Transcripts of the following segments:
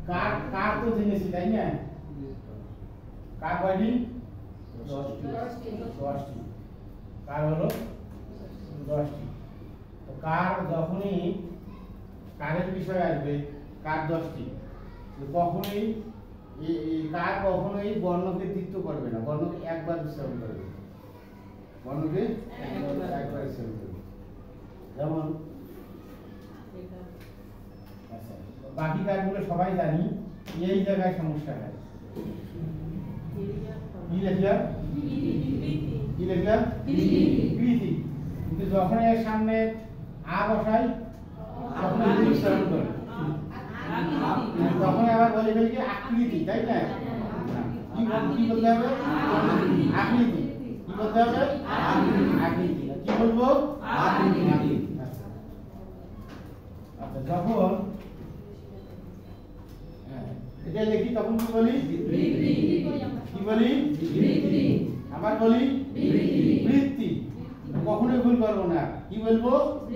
কার কার তো জেনেছি তাই না? কার কয়টি? 10টি। কার হলো 10টি। তো কার যখনই কারের বিষয় আসবে কার 10টি, কখনোই কার কখনোই বর্ণকে দ্বিত্ব করবে না, বর্ণকে একবার উচ্চারণ করবে, বর্ণকে একবার উচ্চারণ করবে। যেমন বাকি কাজগুলো সবাই জানি, এই জায়গায় সমস্যা হয়। কি লিখলাম? কি লিখলাম? প্রীতি। কিন্তু যখন এর সামনে আ বসাই তখন উচ্চারণ করে, তখন আবার বলে ফেলি কি আকৃতি, তাই না? কি বলতে হবে? আকৃতি। কি বলতে হবে? আকৃতি। কি বলবো? আকৃতি। আচ্ছা, যখন এটা লিখি তখন কি বলি? কি বলি? আবার বলি বৃত্তি। কখনোই ভুল করবো না, কি বলবো?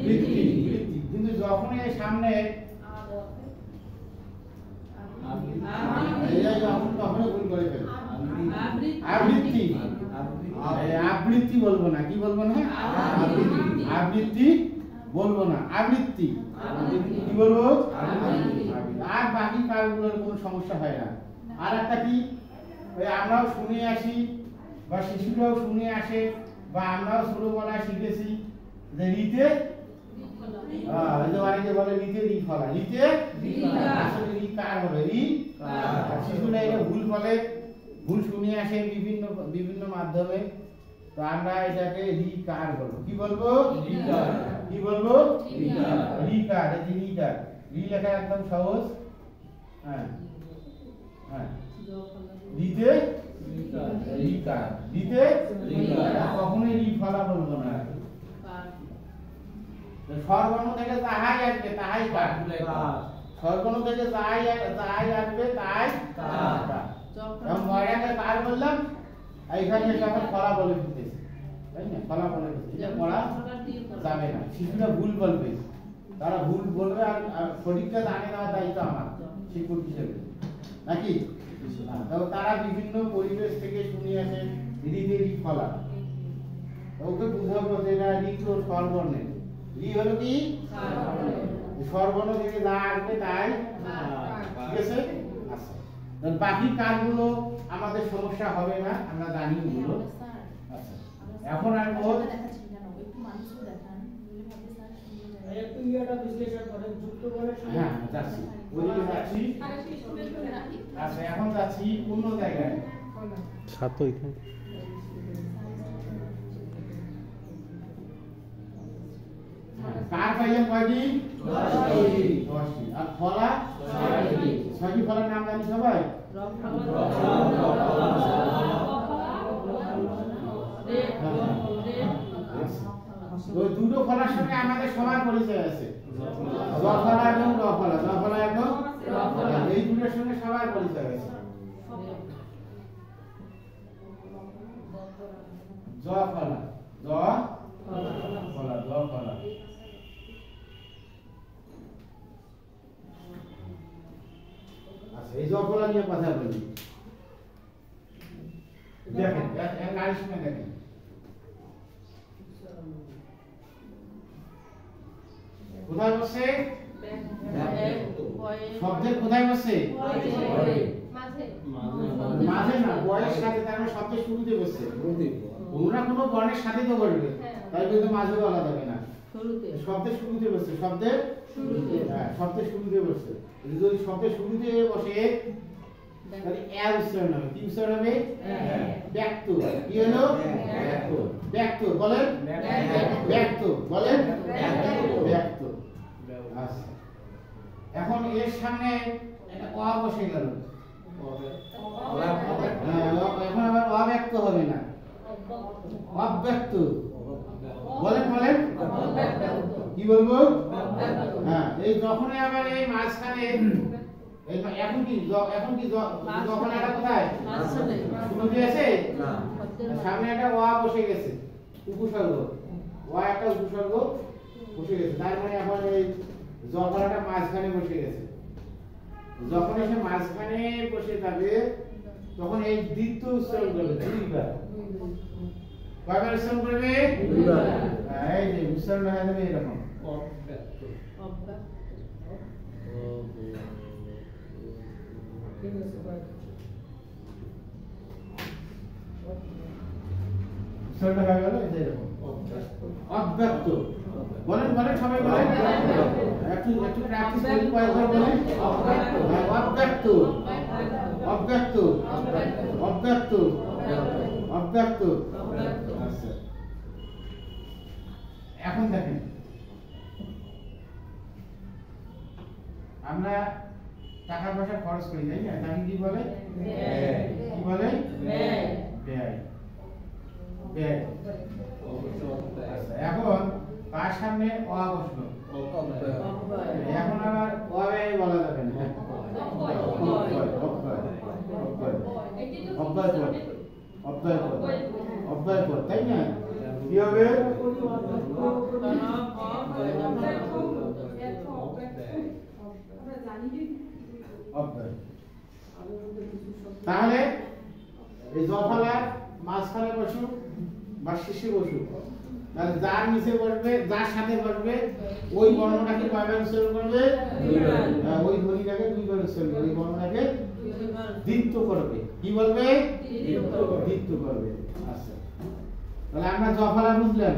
বৃত্তি। বৃত্তি। কিন্তু যখন এর সামনে তখনই ভুল করে ফেলবো, আবৃত্তি। আবৃত্তি বলবো না, কি বলবো না? আবৃত্তি বলবো না, আবৃত্তি। কি বলবো? আর বাকি কাজগুলোর কোনো সমস্যা হয় না। আর একটা কি, ওই আমরাও শুনে আসি বা শিশুরাও শুনে আসে বা আমরাও ছোটবেলায় শিখেছি যে রিতে, অনেকে বলে রিতে রি ফলা, রিতে আসলে রি কার হবে, রি। শিশুরা এটা ভুল বলে, ভুল শুনে আসে বিভিন্ন বিভিন্ন মাধ্যমে। তো আমরা এটাকে রি কার বলবো। কি বলবো? কি বলবো? রি কার। এই রি কার, রি লেখা একদম সহজ। হ্যাঁ হ্যাঁ, রিতে রি কার, রিতে কখনোই রি ফলা বলবো না। স্বরবর্ণ থেকে তাহাই আসবে তাহাই কার, স্বরবর্ণ থেকে তাহাই আসবে তাই কার। এবং ময়রাকে কার বললাম, এইখানে এসে আবার ফলা বলে দিতেছে, তাই না? ফলা বলে দিতেছে, এটা পড়া যাবে না। শিশুরা ভুল বলবে, তারা ভুল বলবে, আর সঠিকটা জানে না, দায়িত্ব আমার শিক্ষক হিসেবে, নাকি? তারা বিভিন্ন পরিবেশ থেকে শুনে আসে রিতে রি ফলা, ওকে বুঝাবো যে এটা রি তো স্বরবর্ণে, রি হলো কি স্বরবর্ণ থেকে যা আসবে তাই, ঠিক আছে? আচ্ছা, বাকি কাজগুলো আমাদের সমস্যা হবে না, আমরা জানি ওগুলো। আচ্ছা, এখন আসবো একটু ইয়েটা বিশ্লেষণ করেন, যুক্ত করেন। হ্যাঁ যাচ্ছি, ওইদিকে যাচ্ছি। আচ্ছা, এখন যাচ্ছি অন্য জায়গায়। ছাত্র এখানে কার পাইলেন কয়টি? 10টি। আর ফলা 6টি। ফলার নাম জানি সবাই? ওই দুটো ফলার সঙ্গে আমাদের সবার পরিচয় আছে, জ ফলা এবং র ফলা, জ ফলা এবং র ফলা, এই দুটোর সঙ্গে সবার পরিচয় আছে। জ ফলা, জ ফলা, জ ফলা। আচ্ছা, এই জ ফলা নিয়ে কথা বলি। দেখেন এর নারীর সঙ্গে দেখেন, কোথায় বসে? শব্দের কোথায় বসে? মাঝে না, বয়ের সাথে, তার মানে শব্দের শুরুতে বসে। ওরা কোনো বর্ণের সাথে তো বলবে, তাই কিন্তু মাঝে বলা যাবে না, শব্দের শুরুতে বসে, শব্দের শুরুতে। হ্যাঁ, শব্দের শুরুতে বসে। যদি শব্দের শুরুতে বসে তাহলে এ উচ্চারণ হবে। কি উচ্চারণ হবে? ব্যক্ত। কি হলো? ব্যক্ত। বলেন ব্যক্ত, বলেন ব্যক্ত। আচ্ছা, এখন এর সামনে একটা অ বসে গেল, এখন আবার অব্যক্ত হবে না, অব্যক্ত। বলেন বলেন কি বলবো? হ্যাঁ, এই যখনই আবার এই মাঝখানে, এখন কি যখন একটা কোথায় শুরুতে আছে, সামনে একটা অ বসে গেছে, উপসর্গ, অ একটা উপসর্গ বসে গেছে, তার মানে এখন এই জফলাটা মাঝখানে বসে গেছে। যখন এসে মাঝখানে বসে থাকবে তখন এই দ্বিতীয় উচ্চারণ করবে দুইবার। কয়বার উচ্চারণ করবে? দুইবার। এই যে উচ্চারণ হয়ে যাবে এরকম। উচ্চারণটা হয়ে গেল এরকম। অব্যক্ত। বলেন বলেন সবাই বলেন। একটু প্র্যাকটিস করি কয়েকবার বলেন। অব্যক্ত অব্যক্ত অব্যক্ত অব্যক্ত অব্যক্ত। আচ্ছা এখন দেখেন আমরা টাকা পয়সা খরচ করি তাই না, তাকে কি বলে? কি বলে? ব্যয়। ব্যয়। এখন তার সামনে অ বসলো, এখন আবার অব্যয় বলা যাবে না। অব্যয় পদ তাই না, কি হবে? তাহলে এই জফালার মাঝখানে বসুক বা শেষে বসুক, তাহলে যার নিচে বসবে যার সাথে বসবে ওই বর্ণটাকে কয়বার উচ্চারণ করবে? ওই ধ্বনিটাকে দুইবার উচ্চারণ করবে, ওই বর্ণটাকে দ্বিত্ব করবে। কি বলবে? দ্বিত্ব করবে। আচ্ছা তাহলে আমরা জফালা বুঝলাম।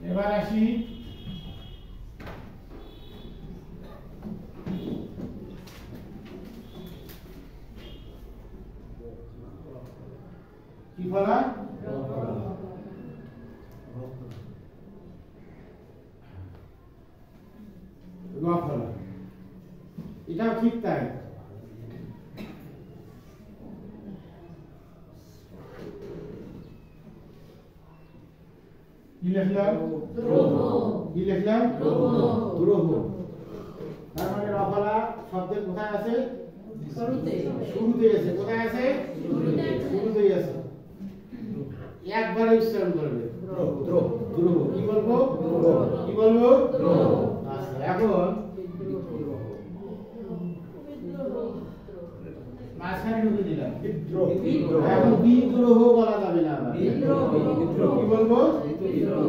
এবার আসি কি ফলা? রফলা। এটাও ঠিক তাই। কি লিখলাম? কি লিখলাম? দ্রোহ। তার মানে রফলা শব্দের কোথায় আছে? শুরুতে আছে। কোথায় আছে? শুরুতেই আছে। একবারে উচ্চারণ করবে দ্রোহ। কি বলবো? কি বলবো? আচ্ছা এখন মাঝখানে ঢুকে দিলাম এখন বিদ্রোহ বলা যাবে না। কি বলবো? বিদ্রোহ।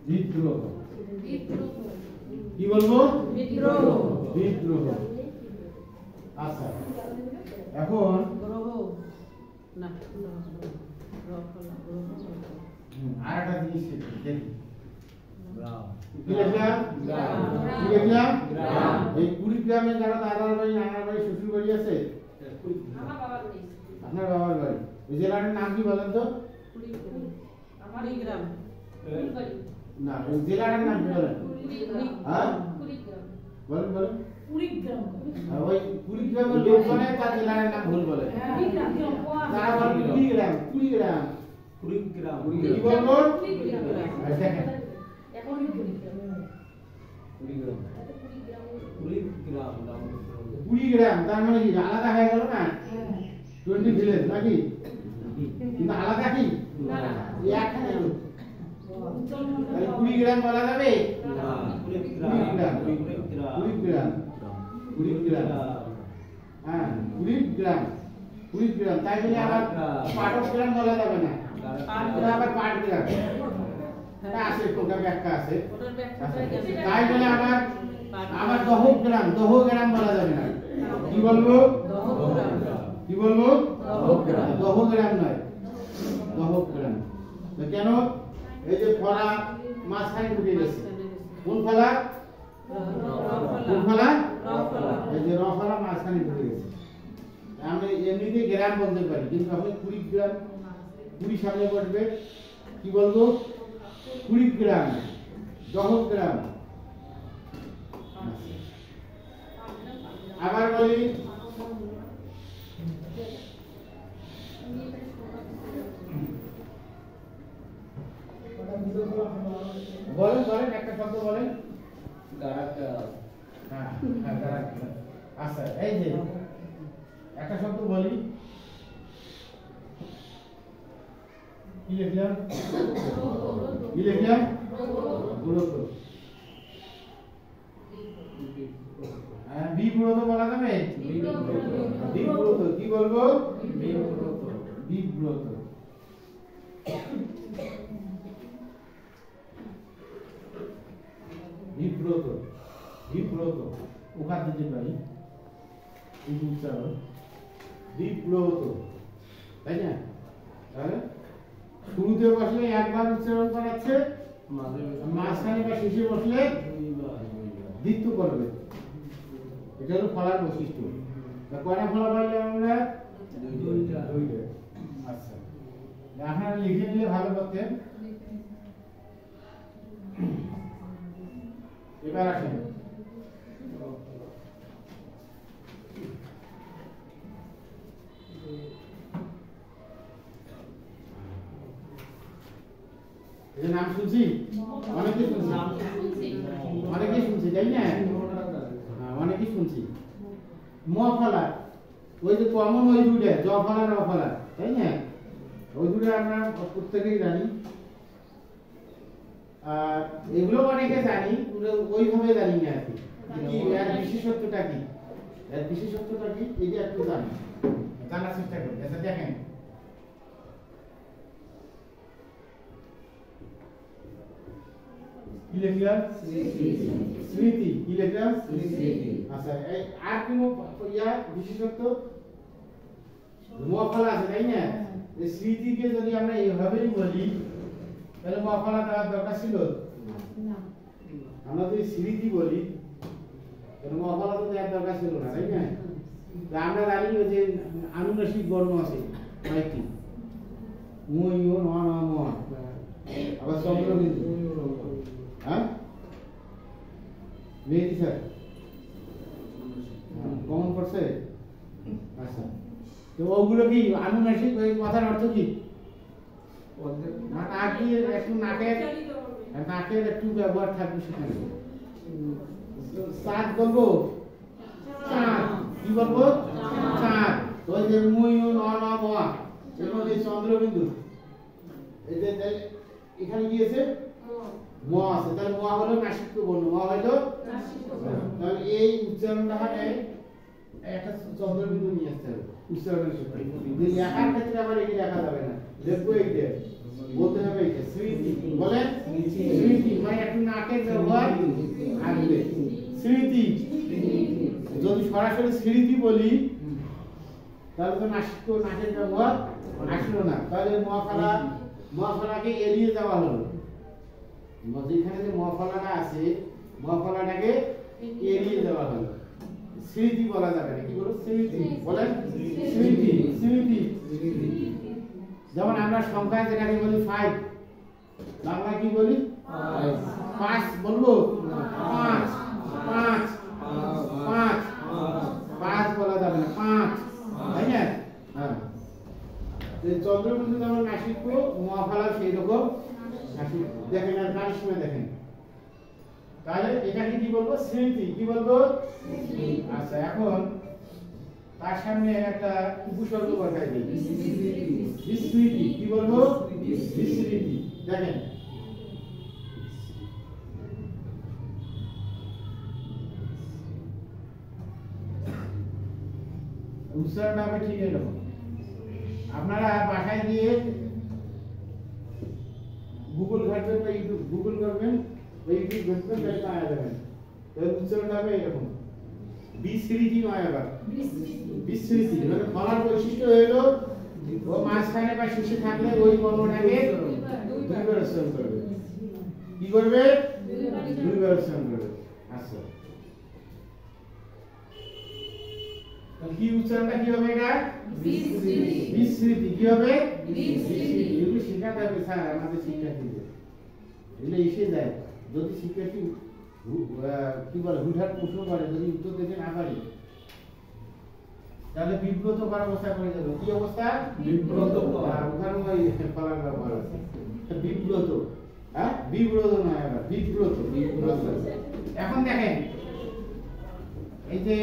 বিদ্রোহ। কি বলবো? বিদ্রোহ। বিদ্রোহ। আচ্ছা এখন আরেকটা জিনিস দেখি। কি লিখলাম? কি লিখলাম? এই কুড়িগ্রামে যারা দাদার বাড়ি নানার বাড়ি শ্বশুর বাড়ি আছে, আপনার বাবার বাড়ি, ওই জেলাটার নাম কি বলেন তো? কুড়িগ্রাম। না ওই জেলাটার নাম কি বলেন? হ্যাঁ বলেন বলেন। কুড়িগ্রাম। ওই কুড়িগ্রামের লোক বলে তার জেলার নাম ভুল বলে। তারা বলে কুড়িগ্রাম। কুড়িগ্রাম। কুড়িগ্রাম। কি বলবো? দেখেন এখন কুড়িগ্রাম। কুড়িগ্রাম তার মানে কি আলাদা হয়ে গেল না? 20 ভিলেজ নাকি? কিন্তু আলাদা কি? একখানে লোক। তাহলে কুড়িগ্রাম বলা যাবে? কুড়িগ্রাম। কুড়িগ্রাম। কুড়িগ্রাম। হ্যাঁ কুড়িগ্রাম। কুড়িগ্রাম। তাই বলে আবার পাটগ্রাম বলা যাবে না। আবার পাটগ্রাম। এটা আছে, কোনটা ব্যাখ্যা আছে। তাই বলে আবার দহগ্রাম। দহগ্রাম বলা যাবে না। কি বলবো? কি বলবো? দহগ্রাম নয়, দহগ্রাম। কেন? এই যে ফলা মাঝখানে ঢুকে গেছে। কোন ফলা? কোন ফলা? এই যে রফলা মাঝখানে ঢুকে গেছে। আমি এমনিতে গ্রাম বলতে পারি, কিন্তু আপনি কুড়িগ্রাম, কুড়ি সামনে বসবে, কি বলবো? কুড়িগ্রাম। দহগ্রাম। আবার বলি বলেন একটা শব্দ বলেন। হ্যাঁ, আচ্ছা আচ্ছা এই যে একটা শব্দ বলি কি লিখলাম গুরুত্ব বিব্রত বলা যাবে বিব্রত কি বলবো বিব্রত বিব্রত বিব্রত ওখান দিতে পারি এই উচ্চারণ বিব্রত তাই না তাহলে শুরুতে বসলে একবার উচ্চারণ করাচ্ছে মাঝখানে বা শেষে বসলে দ্বিতীয় করবে এটা হলো ফলার বৈশিষ্ট্য কয়টা ফলা পাইলে আমরা দুইটা আচ্ছা আপনারা লিখে নিলে ভালো করতেন এবার আসেন এর নাম শুনছি অনেকে শুনছি তাই না অনেকে শুনছি ম ফলা ওই যে কমন ওই দুইটা জ ফলা র ফলা তাই না ওই দুটো আমরা প্রত্যেকেই জানি আর এগুলো অনেকে জানি ওইভাবে জানি না আর কি এর বিশেষত্বটা কি এটা একটু জানি জানার চেষ্টা করি আচ্ছা দেখেন কি লিখলাম স্মৃতি কি লিখলাম আচ্ছা এই আর কোনো বিশেষত্ব মফলা আছে তাই না এই স্মৃতিকে যদি আমরা এইভাবেই বলি তাহলে মফলা দেওয়ার দরকার ছিল না আমরা যদি স্মৃতি বলি তাহলে মফলা তো দেওয়ার দরকার ছিল না তাই না আমরা জানি যে আনুনাসিক বর্ণ আছে কয়েকটি মুই ও ন ন ম আবার চন্দ্রবিন্দু হ্যাঁ মেহেদি স্যার কমন করছে আচ্ছা তো ওগুলো কি আনুনাসিক ওই কথার অর্থ কি নাকের একটু ব্যবহার থাকবে সেখানে চাঁদ বলবো চাঁদ কি বলবো চাঁদ ওই যে মুই ন ন ম এবং এই চন্দ্রবিন্দু এই যে এখানে গিয়েছে ম আছে তাহলে ম হলো নাসিক বর্ণ ম হলো তাহলে এই উচ্চারণটা হবে একটা চন্দ্রবিন্দু নিয়ে আসতে হবে উচ্চারণের সময় লেখার ক্ষেত্রে আবার এই লেখা যাবে না দেখবো এইটা বলতে হবে এইটা স্মৃতি বলেন স্মৃতি মানে একটু নাকের ব্যবহার আসবে স্মৃতি যদি সরাসরি স্মৃতি বলি তাহলে তো নাকের ব্যবহার আসলো না তাহলে মফলাকে এড়িয়ে যাওয়া হলো যেখানে যে মফলাটা আছে মফলাটাকে এড়িয়ে দেওয়া হলো স্মৃতি বলা যাবে না কি বলো স্মৃতি বলেন স্মৃতি স্মৃতি যেমন আমরা সংখ্যায় যেটাকে বলি 5 বাংলা কি বলি 5 বলবো 5 5 5 5 বলা যাবে না 5 তাই না হ্যাঁ এই চন্দ্রবিন্দু যেমন নাসিক মহাফলা সেই রকম নাসিক দেখেন আর কারিশমা দেখেন তাহলে এটাকে কি বলবো স্মৃতি কি বলবো আচ্ছা এখন তার সামনে একটা উপসর্গ বসাই দিই বিস্মৃতি কি বলবো বিস্মৃতি দেখেন উচ্চারণটা হবে ঠিক এরকম আপনারা বাসায় গিয়ে গুগল ঘাটবেন বা ইউটিউব গুগল করবেন বা ইউটিউব ঘাটবেন তাহলে পাওয়া যাবেন তাহলে উচ্চারণটা হবে এরকম বিস্মৃতি নয় আবার বিস্মৃতি মানে ফলার বৈশিষ্ট্য হলো ও মাঝখানে বা শেষে থাকলে ওই বর্ণটাকে দুইবার উচ্চারণ করবে কি করবে দুইবার উচ্চারণ করবে আচ্ছা কি উচ্চারণটা কি হবে এটা বিস্মৃতি কি হবে বিস্মৃতি এগুলো শেখাতে হবে স্যার আমাদের শিক্ষার্থীদের এগুলো এসে যায় যদি শিক্ষার্থী কি বলে হুটহাট প্রশ্ন করে যদি উত্তর দিতে না পারি তাহলে বিব্রত করার অবস্থা করে যাবে কি অবস্থা বিব্রত ওখানে ওই ফলার ব্যবহার আছে বিব্রত হ্যাঁ বিব্রত নয় আবার বিব্রত এখন দেখেন এই যে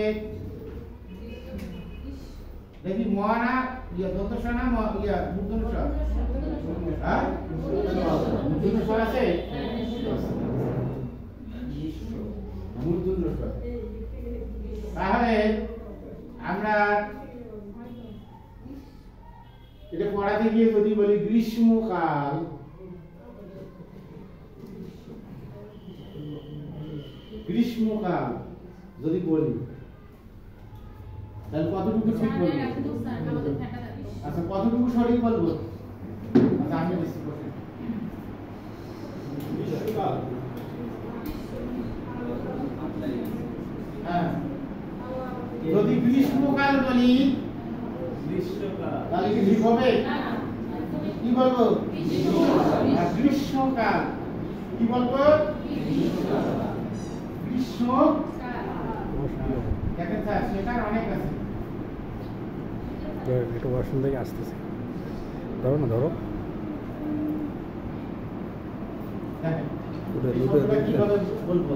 দেখি ম না ইয়া দন্তস না ইয়া মূর্ধন্য স হ্যাঁ মূর্ধন্য স আছে মূর্ধন্য স তাহলে আমরা এটা পড়াতে গিয়ে যদি বলি গ্রীষ্মকাল গ্রীষ্মকাল যদি বলি তাহলে কতটুকু ঠিক বলবো আচ্ছা কতটুকু সঠিক বলবো আচ্ছা আমি বেশি করছি গ্রীষ্মকাল হ্যাঁ যদি গ্রীষ্মকাল বলি তাহলে কি ঠিক হবে কি বলবো গ্রীষ্মকাল কি বলবো গ্রীষ্ম দেখেন স্যার সেটার অনেক আছে একটু ওয়াশরুম থেকে আসতেছে ধরো না ধরো কিভাবে বলবো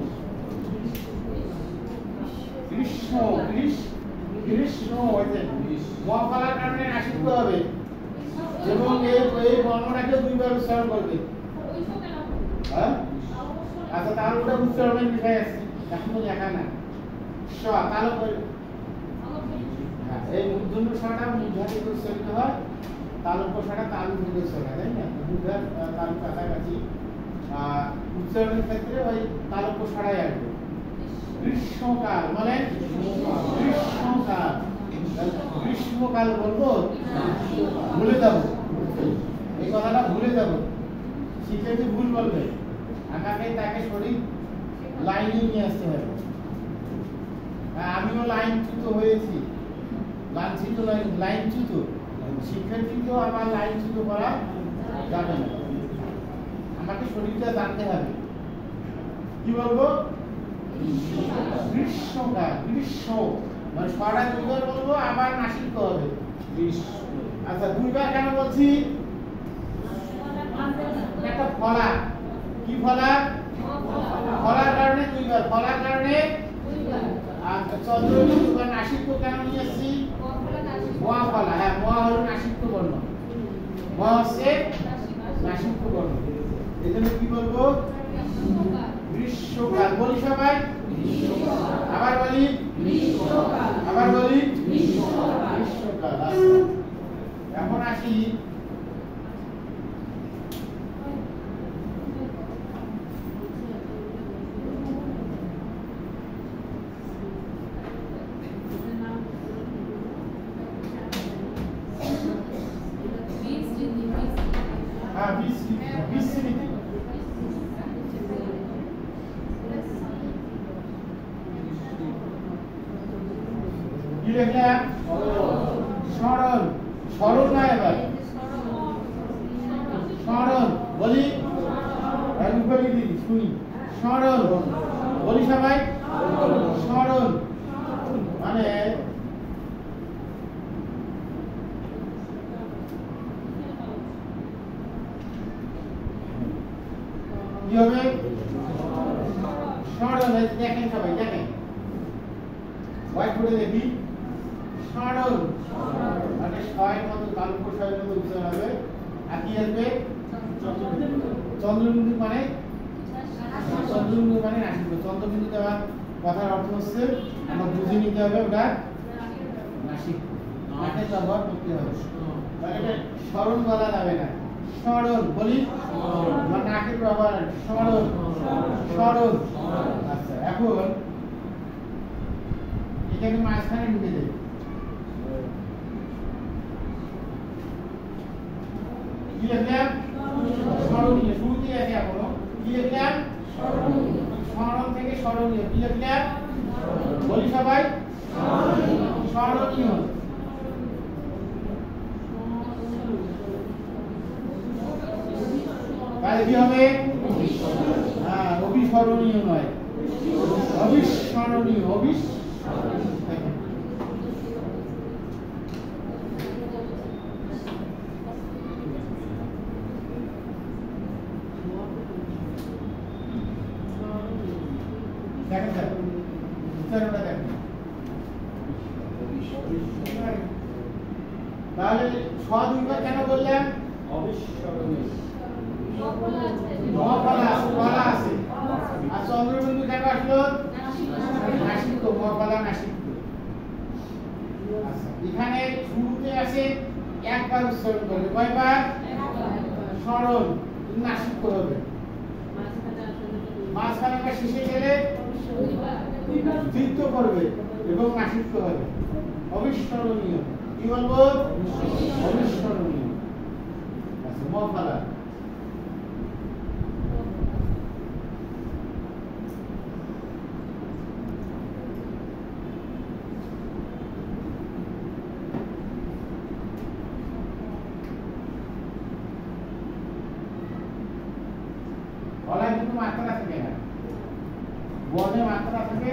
গ্রীষ্ম গ্রীষ্ম মহাফলার কারণে নাসিক্য হবে এবং এই বর্ণটাকে দুইবার উচ্চারণ করবে হ্যাঁ আচ্ছা তার ওটা উচ্চারণের বিষয় আছে এখন লেখা না স তালক হ্যাঁ এই মূর্ধন্য সটা মূর্ধন্য উচ্চারিত হয় তালুক সটা তালু থেকে উচ্চারণ হয় তাই না মূর্ধার তালু কাছাকাছি উচ্চারণের ক্ষেত্রে ওই তালুক সটাই আসবে গ্রীষ্মকাল মানে গ্রীষ্মকাল গ্রীষ্মকাল বলবো ভুলে যাব এই কথাটা ভুলে যাব শিক্ষার্থী ভুল বলবে আমাকে তাকে সঠিক লাইনে নিয়ে আসতে হবে আমিও লাইনচ্যুত হয়েছি লাঞ্ছিত লাইনচ্যুত শিক্ষার্থী তো আমার লাইনচ্যুত করা যাবে না আমাকে সঠিকটা জানতে হবে কি বলবো গ্রীষ্মকাল গ্রীষ্ম মানে ছড়া দুইবার বলবো আবার নাসিক্য হবে আচ্ছা দুইবার কেন বলছি একটা ফলা কি ফলা ফলার কারণে দুইবার ফলার কারণে চন্দ্রবিন্দু বা নাসিক্য কেন নিয়ে এসেছি মহা ফলা হ্যাঁ মহা হলো নাসিক্য বর্ণ মহা হচ্ছে নাসিক্য বর্ণ এই জন্য কি বলবো গ্রীষ্মকাল বলি সবাই আবার বলি আবার বলি গ্রীষ্মকাল এখন আসি কি লিখলাম স্মরণ স্মরণ না এবার স্মরণ বলি বলি দিদি শুনি স্মরণ বলি সবাই স্মরণ মানে কি হবে স্মরণ দেখেন সবাই দেখেন হোয়াইট বোর্ডে দেখি স্মরণ মানে ছয়ের মতো তালুক ছয়ের মতো উচ্চারণ হবে আর কি আসবে চন্দ্রবিন্দু মানে নাসিক্য চন্দ্রবিন্দু দেওয়ার কথার অর্থ হচ্ছে আমরা বুঝে নিতে হবে ওটা নাসিক্য নাকে ব্যবহার করতে হবে তাহলে এটা স্মরণ বলা যাবে না স্মরণ বলি নাকের ব্যবহার স্মরণ স্মরণ আচ্ছা এখন এটাকে মাঝখানে ঢুকে দেবে কি লিখলাম স্মরণীয় শুরুতে আছে এখনো কি লিখলাম স্মরণ থেকে স্মরণীয় কি লিখলাম বলি সবাই স্মরণীয় তাহলে কি হবে হ্যাঁ অবিস্মরণীয় নয় অবিস্মরণীয় দেখেন স্যার উচ্চারণটা দেখেন তাহলে ছ দুইবার কেন বললাম? অবিস্মরণীয়। মফলা আছে আর চন্দ্রবিন্দু কেন আসলো? নাসিক্য, মফলা নাসিক্য। আচ্ছা, এখানে শুরুতে আছে একবার উচ্চারণ করবে, কয়বার? সরল, নাসিক্য হবে। মাঝখানে বা শেষে গেলে দ্বিতীয় করবে এবং নাসিক্য হবে। অবিস্মরণীয়, কি বলবো? অবিস্মরণীয়। আচ্ছা, মফলা। গলায় কিন্তু মাত্রা থাকে না, বর্ণে মাত্রা থাকে,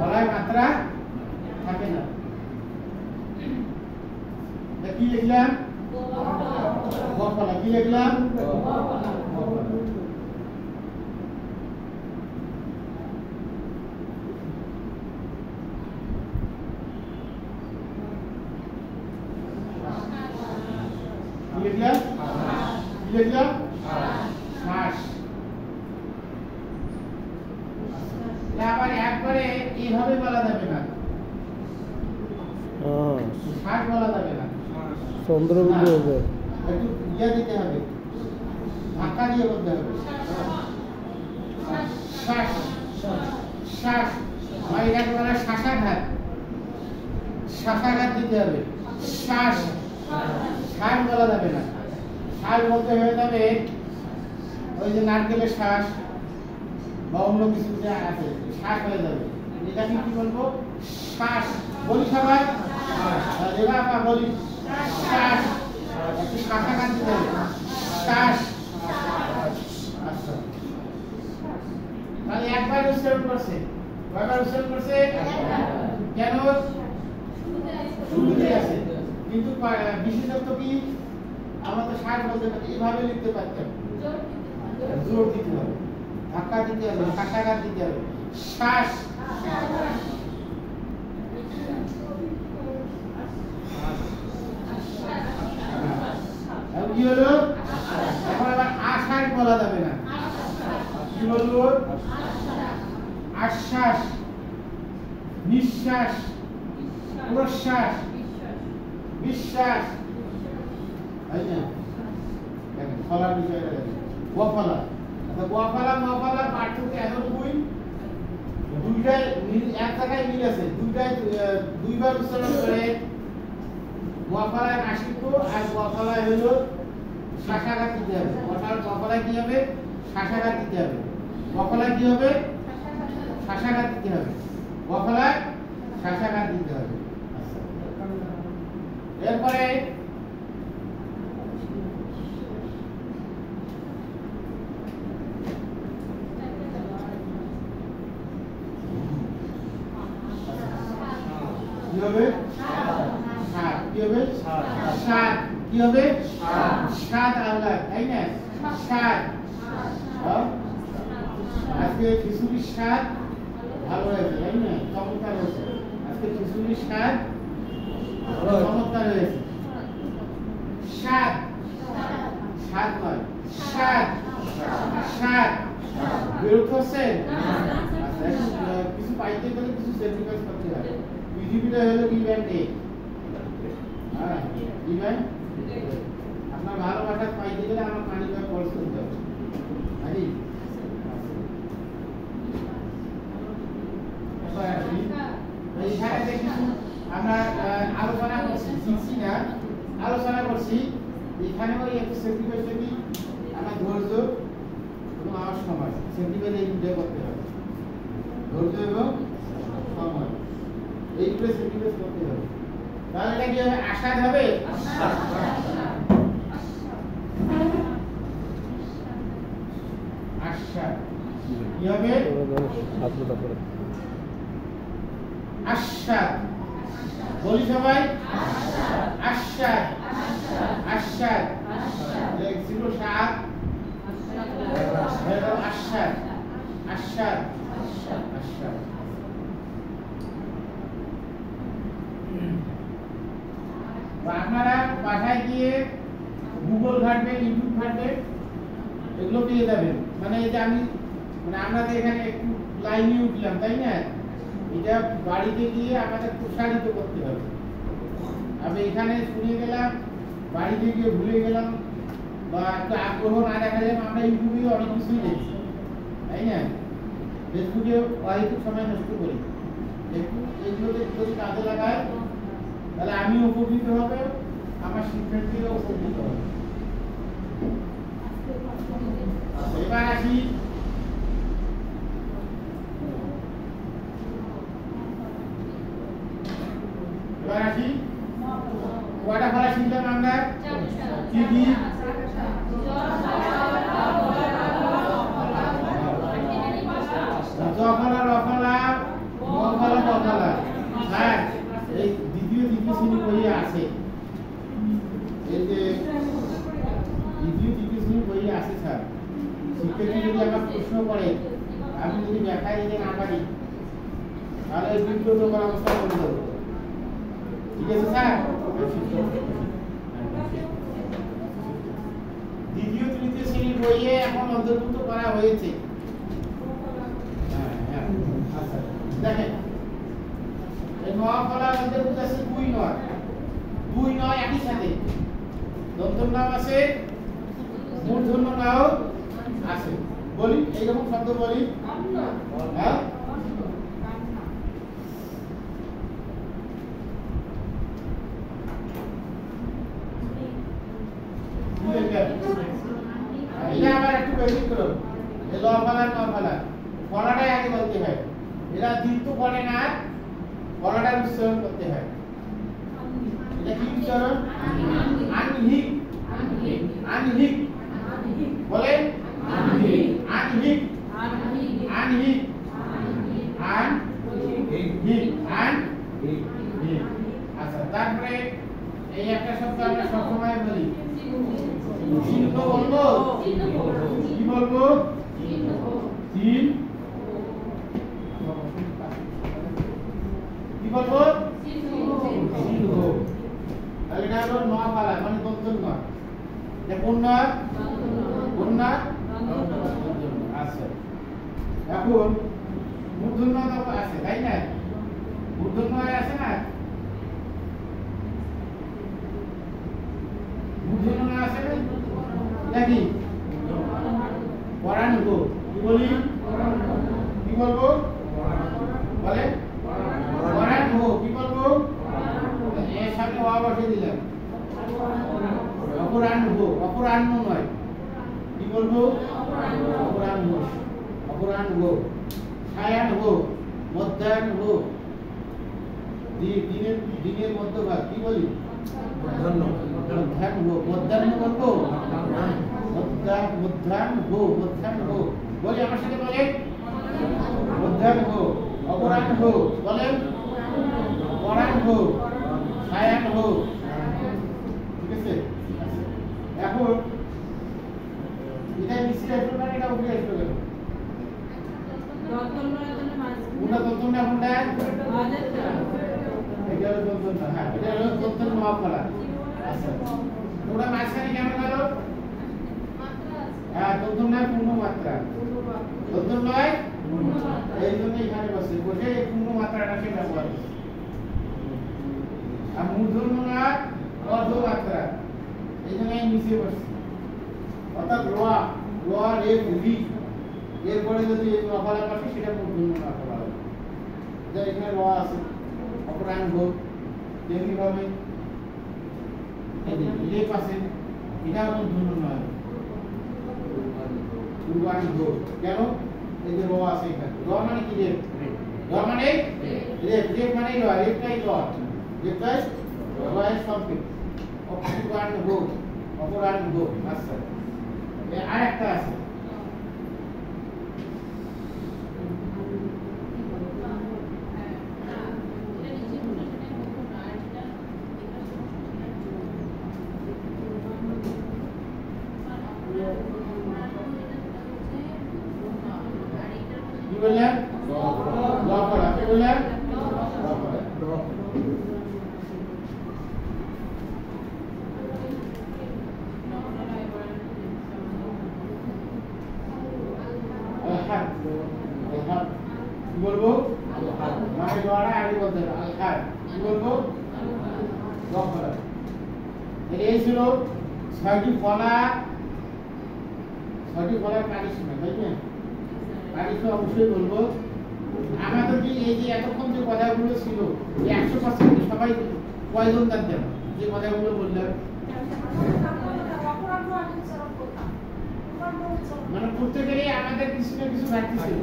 গলায় মাত্রা থাকে না। কি লিখলাম? মফলা। কি লিখলাম? লিখলাম শ্বাস। আবার একবারে এইভাবে বলা যাবে না, শ্বাস বলা যাবে না, চন্দ্রবিন্দু হবে, একটু ইয়া দিতে হবে, ধাক্কা দিয়ে বলতে হবে। শ্বাস শ্বাস হয়, এটাকে বলা শ্বাসাঘাত, শ্বাসাঘাত দিতে হবে। শ্বাস শ্বাস বলা যাবে না, শ্বাস বলতে হয়ে যাবে ওই যে নারকেলের শ্বাস বা অন্য কিছু যে আছে, শ্বাস হয়ে যাবে। এটাকে কি বলবো? শ্বাস। বলি সবাই, এবার বলি শ্বাস, একটু শ্বাসাঘাত দিতে হবে, শ্বাস। আচ্ছা, তাহলে একবার উচ্চারণ করছে, কয়বার উচ্চারণ করছে? কেন? শুরুতে আছে, কিন্তু বিশেষত্ব কি? আমরা তো শ্বাস বলতে পারি, এইভাবে লিখতে পারতাম, জোর দিতে হবে, ধাক্কা দিতে হবে, শ্বাসাঘাত দিতে হবে। শ্বাস। কি হলো? এখন আবার আশ্বাস বলা যাবে না, কি বলবো? আশ্বাস, নিঃশ্বাস, প্রশ্বাস, বিশ্বাস। তাই না? দেখেন ফলার বিষয়টা দেখেন, গোফলা। গোফলা মফলার পার্থক্য এতটুকুই, দুইটাই এক জায়গায় মিল আছে, দুইবার উচ্চারণ করে। গোফলায় নাসিক্য আর গোফলায় হলো শ্বাসাঘাত দিতে হবে। গোফলায় কি হবে? শ্বাসাঘাত দিতে হবে। গোফলায় কি হবে? শ্বাসাঘাত দিতে হবে। গোফলায় শ্বাসাঘাত দিতে হবে। এরপরে কি হবে? সাত। কি হবে? সাত। কি হবে? সাত আওলাদ, তাই না? সাত। আজকে খিচুড়ির স্বাদ ভালো হয়েছে, তাই না? চমৎকার হয়েছে। আজকে খিচুড়ির স্বাদ চমৎকার হয়েছে। সাত, সাত নয়, সাত, সাত। বিরক্ত হচ্ছে? কিছু পাইতে গেলে কিছু স্যাক্রিফাইস করতে হয়। পৃথিবীটা হলো গিভ অ্যান্ড টেক। হ্যাঁ, গিভ অ্যান্ড টেক। আপনার ভালোবাসা পাইতে গেলে আমার পানি করে খরচ করতে হবে। এখানে দেখি আমরা আলোচনা করছি, শিখছি না, আলোচনা করছি। এখানেও একটু স্যাক্রিফাইস কি? আমার ধৈর্য এবং আমার সময়, স্যাক্রিফাইস এই দুটো করতে হবে। ধৈর্য এবং সময়, এইগুলো স্যাক্রিফাইস করতে হবে। তাহলে এটা কি হবে? আশাদ হবে। আশাদ কি হবে? আশাদ। বলি সবাই, আশাদ, আশাদ। ছিল সাত, আশাদ, আশাদ, আশাদ। আপনারা বাসায় গিয়ে গুগল ঘাটবেন, ইউটিউব ঘাটবেন, এগুলো পেয়ে যাবেন। মানে এই যে আমরা তো এখানে একটু লাইনে উঠলাম, তাই না? এটা বাড়িতে গিয়ে আমাদের প্রসারিত করতে হবে। আমি এখানে শুনে গেলাম, বাড়িতে গিয়ে ভুলে গেলাম, বা একটু আগ্রহ না দেখালাম, আমরা ইউটিউবে অনেক কিছুই দেখছি, তাই না? ফেসবুকে অহেতুক সময় নষ্ট করি। একটু এগুলোতে যদি কাজে লাগায় তাহলে আমি উপকৃত হবে, আমার শিক্ষার্থীরা উপকৃত হবে। এবার আসি কয়টা ফলা শিখলাম আমরা? টিভি, জফলা, রফলা, মফলা, বফলা। হ্যাঁ, এই দ্বিতীয় শ্রেণী বইয়ে আছে। এই যে দ্বিতীয় শ্রেণী বইয়ে আছে স্যার। শিক্ষার্থী যদি আমার প্রশ্ন করে, আমি যদি ব্যাখ্যা দিতে না পারি, তাহলে বিব্রত করার অবস্থা করে দেবো। ঠিক আছে স্যার? দ্বিতীয় তৃতীয় শ্রেণীর বইয়ে এখন অন্তর্ভুক্ত করা হয়েছে। আচ্ছা, দেখেন এই নফলার অন্তর্ভুক্ত আছে 2 নয়, 2 নয় একই সাথে দন্তন নাম আছে, মূর্ধন্য নাও আছে। বলি এইরকম শব্দ বলি, হ্যাঁ? এটা আবার একটু বেশি করো, এই লফলা নফলা ফলাটাই আগে বলতে হয়। এরা দীর্ঘ পড়ে না, ফলাটার উচ্চারণ করতে হয়। এটা কি উচ্চারণ? আনহিক, আনহিক বলে, আনহিক, আনহিক, আনহিক, আনহিক, আনহিক। আচ্ছা, তারপরে এই একটা শব্দ আমরা সবসময় বলি, চিহ্ন বলবো, কি বলবো? চিহ্ন, কি বলবো? চিহ্ন। তাহলে এটা হলো নফলা, মানে দন্তন নয়। এটা কোন নয়? কোন নয়? আচ্ছা, এখন মূর্ধন্য আছে, তাই না? মূর্ধন্য আছে না? মূর্ধন্য আছে না? দেখি পড়ানো, কি বলি? কি বলবো? বলে পড়ানো, কি বলবো? এর সামনে ওয়া বসে দিলাম, অপরাহ্ন, অপরাহ্ন নয়, কি বলবো? অপরাহ্ন, অপরাহ্ন, সায়াহ্ন, মধ্যাহ্ন, দিনের মধ্যভাগ, কি বলি? মধ্যাহ্ন, মধ্যাহ্ন বলবো, মধ্যাহ্ন, মধ্যাহ্ন বলি, আমার সাথে বলে মধ্যাহ্ন, অপরাহ্ন বলেন, পরাহ্ন, সায়াহ্ন। ঠিক আছে? এখন এটা নিচে আসবে না, এটা উপরে আসবে কেন? কোনটা দন্তন না কোনটা? এটা হলো দন্তন না, হ্যাঁ, এটা হলো দন্তন নফলা। আচ্ছা, ওটা মাঝখানে কেমন গেল? হ্যাঁ, দন্তন নয় পূর্ণ মাত্রা, দন্তন নয়, এই জন্য এখানে বসে পূর্ণ মাত্রাটা সে ব্যবহার করছে। আর মূর্ধন্য নয় অর্ধ মাত্রা, এই জন্য নিচে বসছে। অর্থাৎ লোয়া, লোয়া রে ভি, এরপরে যদি এই নফলা বসে সেটা মূর্ধন্য নফলা হবে। যা এখানে লোয়া আছে, অপরাহ্ন তেমনি ভাবে লেপ আছে, এটা মূর্ধন্য নয়, পূর্বাহ্ন। কেন? এই যে র আছে এখানে, র মানে কি? রেপ, র মানে রেপ, রেপ মানে র, রেপটাই র, রেপটাই রয়ের সংকেত। অপরাহ্ন, অপরাহ্ন। আচ্ছা, আর একটা আছে, কি বললেন? লফলা, কি বললেন? লফলা। খায় কি বলবো গফরা এই ছিল 6টি ফলার কারিশমা তাই না কারিশমা অবশ্যই বলবো আমাদের কি এই যে এতক্ষণ যে কথাগুলো ছিল 100% সবাই কয়জন জানতেন যে কথাগুলো বললেন মানে প্রত্যেকেরই আমাদের কিছু না কিছু ঘাটতি ছিল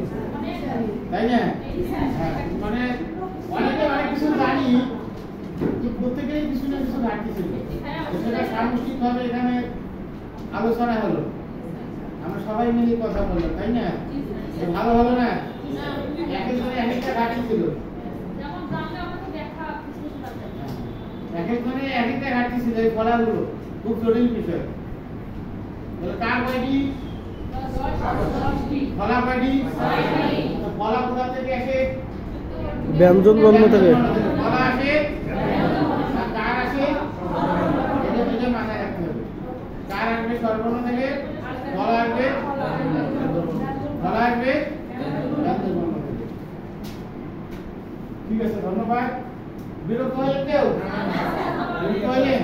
তাই না মানে অনেকে অনেক কিছু জানি যে প্রত্যেকেরই কিছু না কিছু ঘাটতি ছিল সেটা সামষ্টিকভাবে এখানে আলোচনা হলো আমরা সবাই মিলে কথা বললাম তাই না ভালো হলো না একজনের একটা ঘাটতি ছিল একজনের একটা ঘাটতি ছিল এই ফলাগুলো খুব জটিল বিষয় কার কয়টি ফলা কয়টি ফলা কোথা থেকে আসে ব্যঞ্জন বর্ণ থেকে ফলা আসে আর কার আসে এটা মাথায় রাখতে হবে কার আসবে স্বরবর্ণ থেকে ফলা আসবে ব্যঞ্জন বর্ণ থেকে ঠিক আছে ধন্যবাদ বিরক্ত হলেন কেউ বিরক্ত হলেন